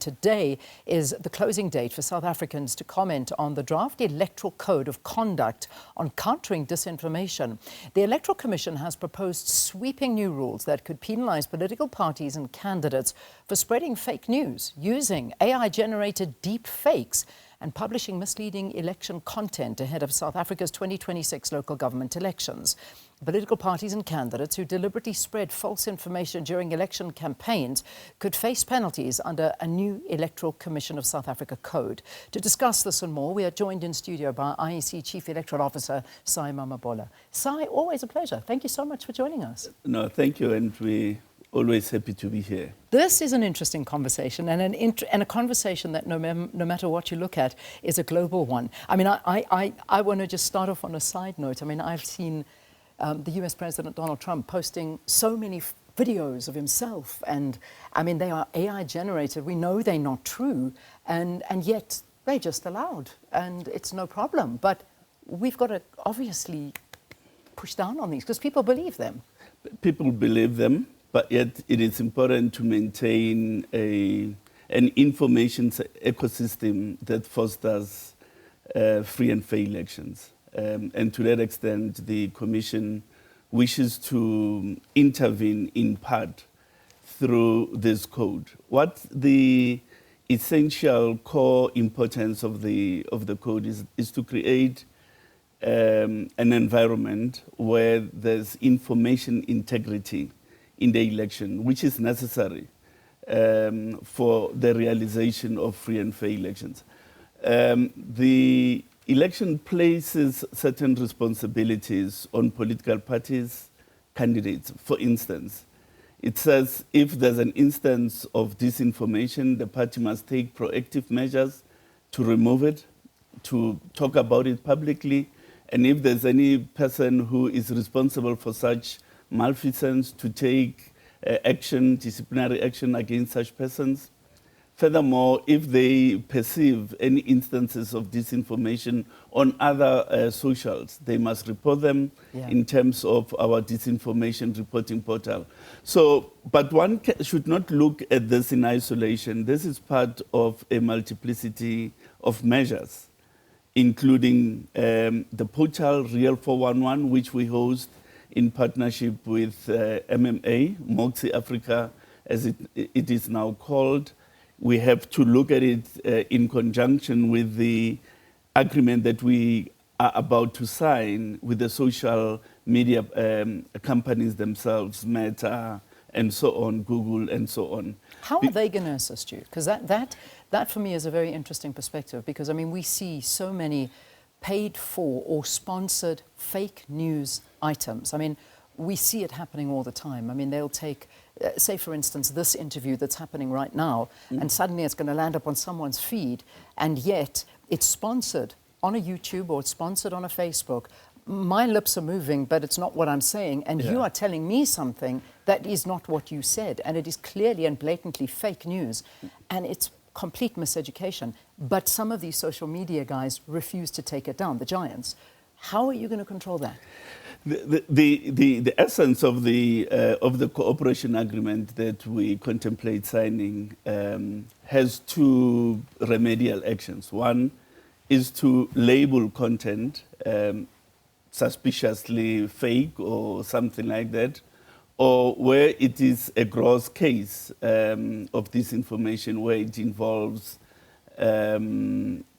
Today is the closing date for South Africans to comment on the draft Electoral Code of Conduct on countering disinformation. The Electoral Commission has proposed sweeping new rules that could penalise political parties and candidates for spreading fake news, using AI-generated deepfakes and publishing misleading election content ahead of South Africa's 2026 local government elections. Political parties and candidates who deliberately spread false information during election campaigns could face penalties under a new Electoral Commission of South Africa code. To discuss this and more, we are joined in studio by IEC Chief Electoral Officer, Mamabolo. Sai, always a pleasure. Thank you so much for joining us. No, thank you, and we're always happy to be here. This is an interesting conversation, and a conversation that no matter what you look at is a global one. I mean, I want to just start off on a side note. I mean, I've seen the US President Donald Trump posting so many videos of himself, and I mean, they are AI generated. We know they're not true, and yet they're just allowed, and it's no problem. But we've got to obviously push down on these because people believe them. People believe them, but yet it is important to maintain an information ecosystem that fosters free and fair elections. And to that extent, the Commission wishes to intervene in part through this code. What the essential core importance of the code is to create an environment where there's information integrity in the election, which is necessary for the realization of free and fair elections. The election places certain responsibilities on political parties, candidates. For instance, it says if there's an instance of disinformation, the party must take proactive measures to remove it, to talk about it publicly, and if there's any person who is responsible for such malfeasance, to take disciplinary action against such persons. Furthermore, if they perceive any instances of disinformation on other socials, they must report them in terms of our disinformation reporting portal. So, but one should not look at this in isolation. This is part of a multiplicity of measures, including the portal Real 411, which we host in partnership with MMA, Moxie Africa, as it is now called. We have to look at it in conjunction with the agreement that we are about to sign with the social media companies themselves, Meta, and so on, Google, and so on. How are they going to assist you? Because that for me is a very interesting perspective, because I mean, we see so many paid for or sponsored fake news items. I mean, we see it happening all the time. I mean, they'll take, say for instance, this interview that's happening right now, and suddenly it's going to land up on someone's feed, and yet it's sponsored on a YouTube or it's sponsored on a Facebook. My lips are moving, but it's not what I'm saying, and you are telling me something that is not what you said, and it is clearly and blatantly fake news, and it's complete miseducation. But some of these social media guys refuse to take it down, the giants. How are you going to control that? The essence of the cooperation agreement that we contemplate signing has two remedial actions. One is to label content suspiciously fake or something like that, or where it is a gross case of disinformation, where it involves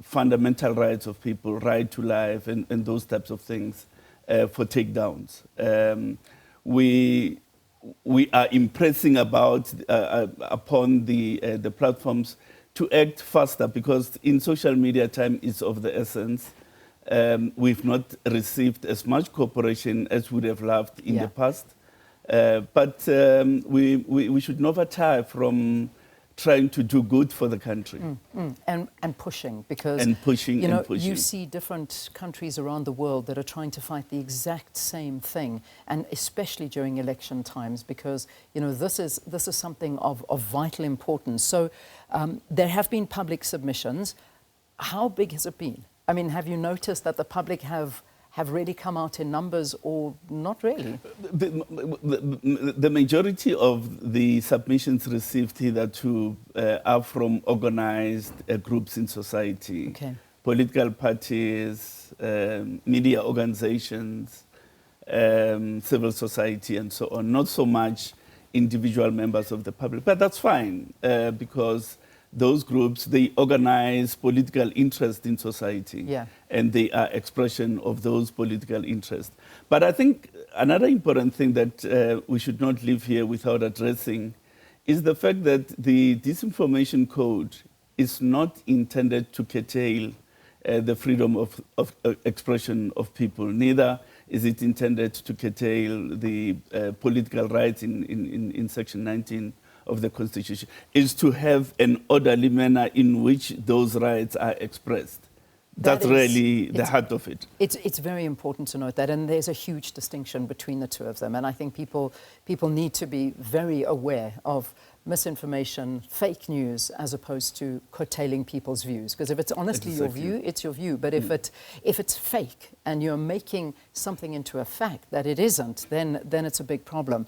fundamental rights of people, right to life, and those types of things for takedowns. We are impressing upon the platforms to act faster, because in social media time is of the essence. We've not received as much cooperation as we would have loved in the past. But we should never tire from trying to do good for the country. And pushing, because you see different countries around the world that are trying to fight the exact same thing, and especially during election times, because this is something of vital importance. So there have been public submissions. How big has it been? I mean, have you noticed that the public have have really come out in numbers or not really? The majority of the submissions received hitherto are from organized groups in society, Okay. political parties, media organizations, civil society, and so on. Not so much individual members of the public, but that's fine because those groups, they organize political interest in society, Yeah. and they are expression of those political interests. But I think another important thing that we should not leave here without addressing is the fact that the Disinformation Code is not intended to curtail the freedom of expression of people. Neither is it intended to curtail the political rights in Section 19 of the Constitution. Is to have an orderly manner in which those rights are expressed. That's really the heart of it. It's very important to note that, and there's a huge distinction between the two of them. And I think people need to be very aware of misinformation, fake news, as opposed to curtailing people's views. Because if it's honestly your view, it's your view. But if it's fake and you're making something into a fact that it isn't, then it's a big problem.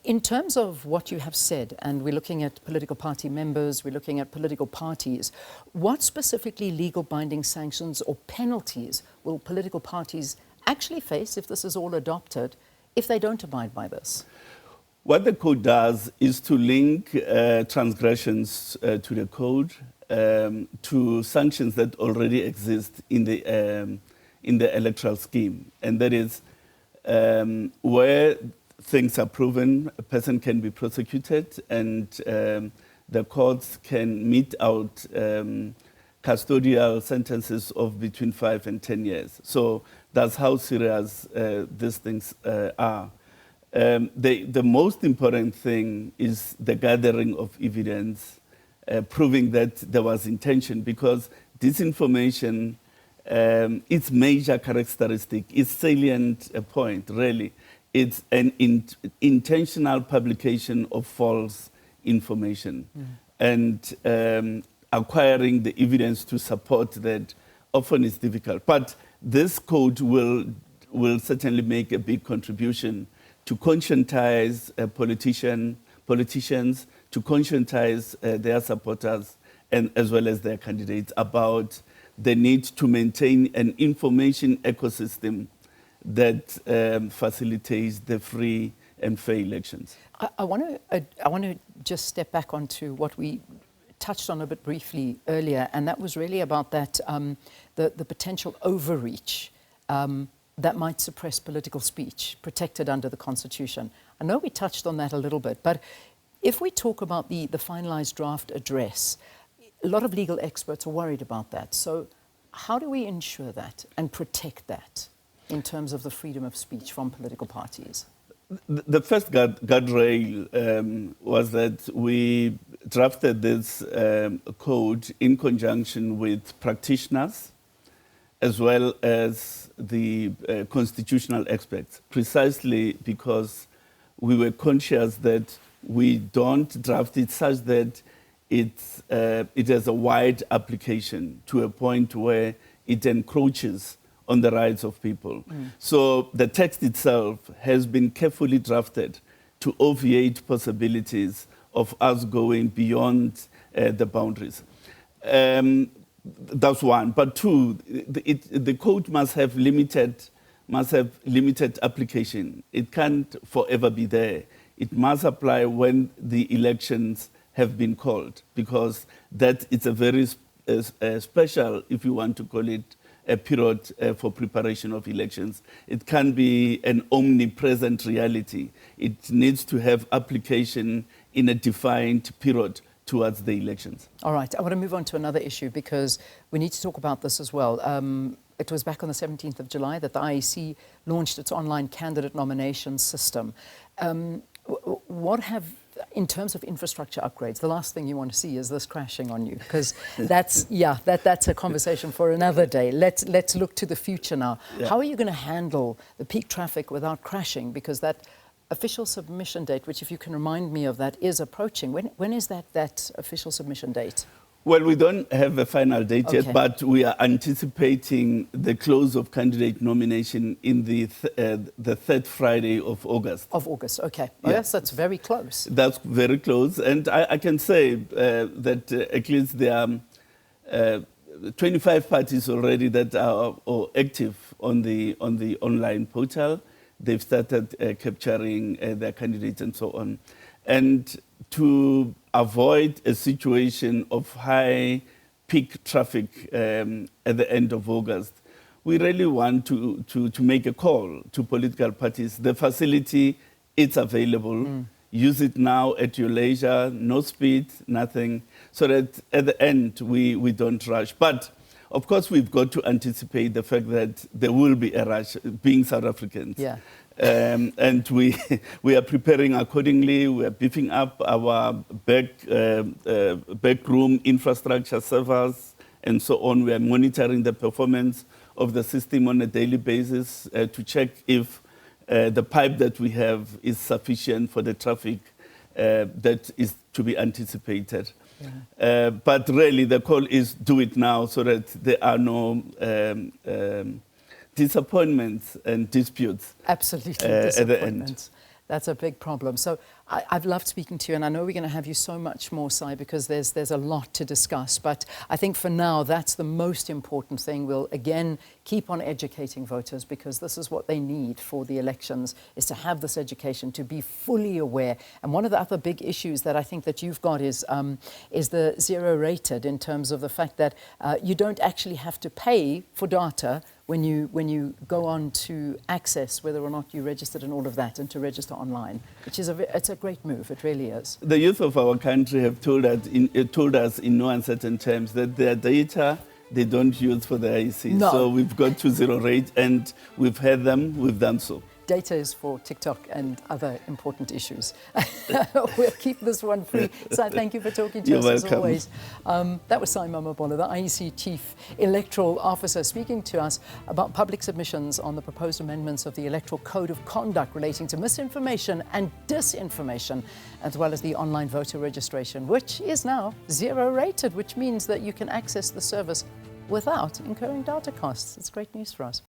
In terms of what you have said, and we're looking at political party members, we're looking at political parties, what specifically legal binding sanctions or penalties will political parties actually face if this is all adopted, if they don't abide by this? What the code does is to link transgressions to the code to sanctions that already exist in the electoral scheme. And that is where things are proven, a person can be prosecuted, and the courts can mete out custodial sentences of between 5 and 10 years. So that's how serious these things are. The most important thing is the gathering of evidence proving that there was intention, because disinformation, its major characteristic, its salient point, really, it's an intentional publication of false information. And acquiring the evidence to support that often is difficult. But this code will certainly make a big contribution to conscientize politicians, to conscientize their supporters, and as well as their candidates about the need to maintain an information ecosystem that facilitates the free and fair elections. I want to just step back onto what we touched on a bit briefly earlier, and that was really about that the potential overreach that might suppress political speech protected under the Constitution. I know we touched on that a little bit, but if we talk about the finalized draft address, a lot of legal experts are worried about that. So how do we ensure that and protect that in terms of the freedom of speech from political parties? The first guardrail was that we drafted this code in conjunction with practitioners as well as the constitutional experts, precisely because we were conscious that we don't draft it such that it has a wide application to a point where it encroaches on the rights of people. So the text itself has been carefully drafted to obviate possibilities of us going beyond the boundaries. That's one. But two, the code must have limited application. It can't forever be there. It must apply when the elections have been called, because that is a very special, if you want to call it, a period for preparation of elections. It can't be an omnipresent reality. It needs to have application in a defined period towards the elections. All right, I want to move on to another issue because we need to talk about this as well. It was back on the 17th of July that the IEC launched its online candidate nomination system. In terms of infrastructure upgrades, the last thing you want to see is this crashing on you, because that's a conversation for another day. Let's look to the future now. Yeah. How are you going to handle the peak traffic without crashing? Because that official submission date, which if you can remind me of that, is approaching. When is that official submission date? Well, we don't have a final date Okay. yet, but we are anticipating the close of candidate nomination in the third Friday of August. Of August, okay. Oh, Yeah. yes, that's very close. That's very close. And I can say that at least there are 25 parties already that are active on the online portal. They've started capturing their candidates and so on. And to avoid a situation of high peak traffic at the end of August, we really want to make a call to political parties. The facility, it's available. Use it now at your leisure, no speed, nothing, so that at the end we don't rush. But of course, we've got to anticipate the fact that there will be a rush, being South Africans. Yeah. And we are preparing accordingly. We are beefing up our backroom infrastructure servers and so on. We are monitoring the performance of the system on a daily basis to check if the pipe that we have is sufficient for the traffic that is to be anticipated. Yeah. But really, the call is do it now so that there are no disappointments and disputes. Absolutely, at the end. That's a big problem. So I've loved speaking to you, and I know we're going to have you so much more, Si, because there's a lot to discuss. But I think for now, that's the most important thing. We'll, again, keep on educating voters, because this is what they need for the elections, is to have this education, to be fully aware. And one of the other big issues that I think that you've got is the zero rated, in terms of the fact that you don't actually have to pay for data when you go on to access whether or not you registered and all of that, and to register online, which is it's a great move. It really is. The youth of our country have told us in no uncertain terms that their data they don't use for the IEC. No. So we've got to zero rate, and we've had them, we've done so. Data is for TikTok and other important issues. We'll keep this one free. Si, thank you for talking to You're us welcome. as always. That was Si Mamabolo, the IEC Chief Electoral Officer, speaking to us about public submissions on the proposed amendments of the Electoral Code of Conduct relating to misinformation and disinformation, as well as the online voter registration, which is now zero rated, which means that you can access the service without incurring data costs. It's great news for us.